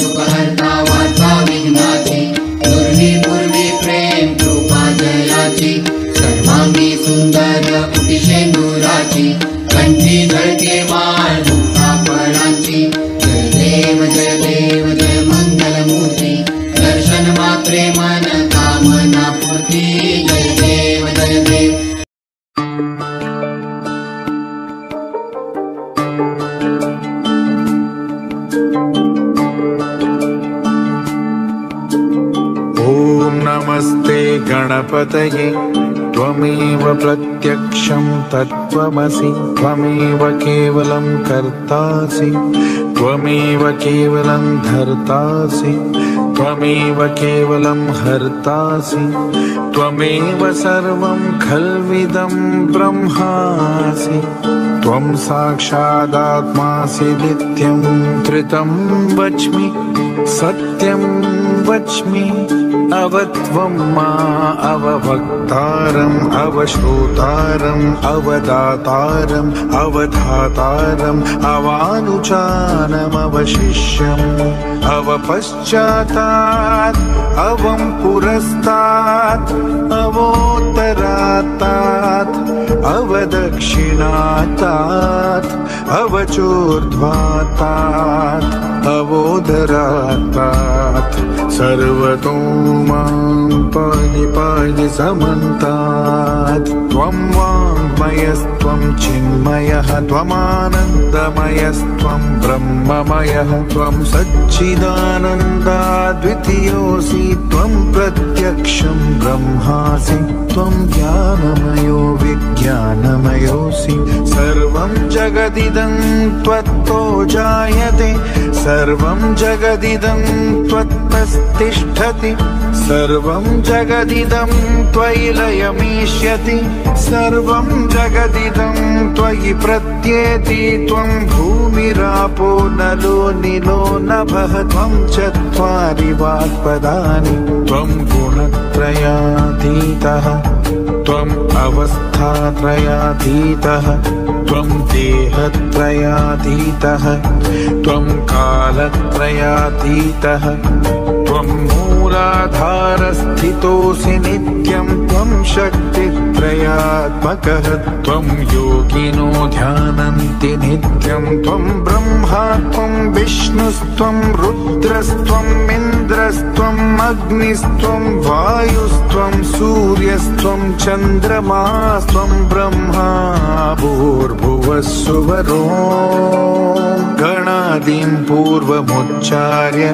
दुःखहर्ता वार्ता विघ्नाची दुर्वी पूर्वी प्रेम कृपा जयाची सर्वांगी सुंदर कुटी शेंदुराची कंठी झळके माळ मुक्ता फळांची जय देव जय मंगलमूर्ती दर्शन मात्रे मन कामना पूर्ती जय देव जय देव। ओम नमस्ते गणपतये त्वमेव प्रत्यक्षं तत्त्वमसि त्वमेव केवलं कर्तासि त्वमेव केवलं धर्तासि त्वमेव केवलं हर्तासि त्वमेव सर्वं खल्विदं ब्रह्मासि त्वं साक्षादात्मासि नित्यं त्रितं वच्मि सत्यं वच्मि अवत्वं मा अवभक्तारम् अवश्रोतारम् अवदातारम् अवधातारम् अवानुचानम् अवशिष्यम् अवपश्चातात् अवं पुरस्तात् अवोत्तरात्तात् अवदक्षिणात्तात् अवचोर्ध्वात्तात् अवोदरात्तात् सर्वतो मां पाहि पाहि समन्तात् त्वं वाङ्मयस्त्वं चिन्मयः त्वमानन्दमयस्त्वं ब्रह्ममयः त्वं सच्चिदानन्दाद्वितीयोऽसि त्वं प्रत्यक्षं ब्रह्मासि त्वं ज्ञानमयो विज्ञानमयोऽसि सर्वं जगदिदं त्वत्तो जायते सर्वं जगदिदं त्वत्तस्तिष्ठति सर्वं जगदिदं त्वयि लयमीष्यति सर्वं जगदिदं त्वयि प्रत्येति त्वं भूमिरापो नलो निलो नभः त्वं चत्वारि वाक्पदानि त्वं गुणत्रयातीतः त्वम् अवस्थात्रयातीतः त्वं देहत्रयातीतः त्वं कालत्रयातीतः त्वं मूलाधारस्थितोऽसि नित्यं त्वं शक्तित्रयात्मकः त्वं योगिनो ध्यानन्ति नित्यं त्वं ब्रह्मा त्वं विष्णुस्त्वं रुद्रस्त्वम् इन्द्रस्त्वम् अग्निस्त्वं वायुस्त्वं सूर्यस्त्वं चन्द्रमास्त्वं ब्रह्मा भूर्भुवः सुवरो गणादीं पूर्वमुच्चार्य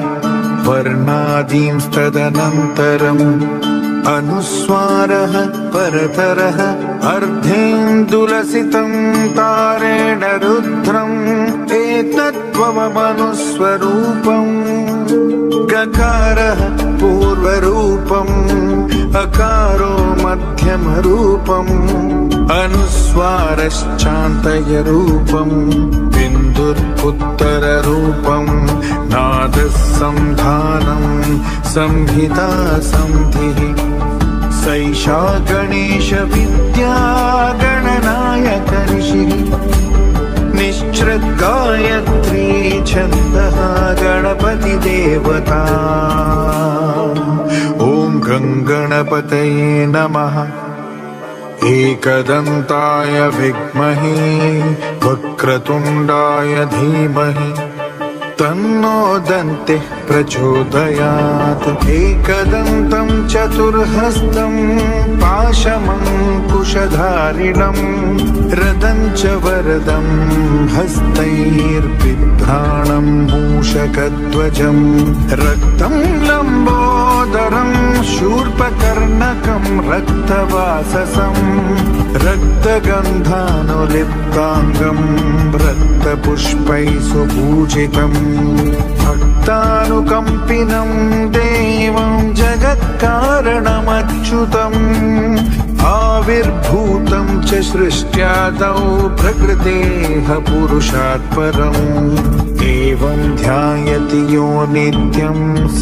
वर्णादींस्तदनन्तरम् अनुस्वारः परतरः अर्धेन्दुलसितं तारेण रुद्रम् एतत्त्वमनुस्वरूपम् गकारः पूर्वरूपम् अकारो मध्यमरूपम् अनुस्वारश्चान्तयरूपम् बिन्दुरुत्तररूपम् नादः संधानं संहिता संधिः सैषा गणेशविद्या गणनायक ऋषिः निश्चृद्गायत्री छन्दः गणपतिदेवता ॐ गङ्गणपतये नमः एकदन्ताय विद्महे वक्रतुण्डाय धीमहि तन्नो दन्तिः प्रचोदयात् एकदन्तं चतुर्हस्तं पाशमङ्कुशधारिणं रदं च वरदं हस्तैर्बिभ्राणं मूषकध्वजं रक्तं लम्बोदरं शूर्पकर्णकं रक्तवाससं रक्तगन्धानुलिप्ताङ्गं रक्तपुष्पैः सुपूजितम् भक्तानुकम्पिनं देवं जगत्कारणमच्युतम् आविर्भूतं च सृष्ट्यादौ प्रकृतेः पुरुषात् परम् एवं ध्यायति यो नित्यं स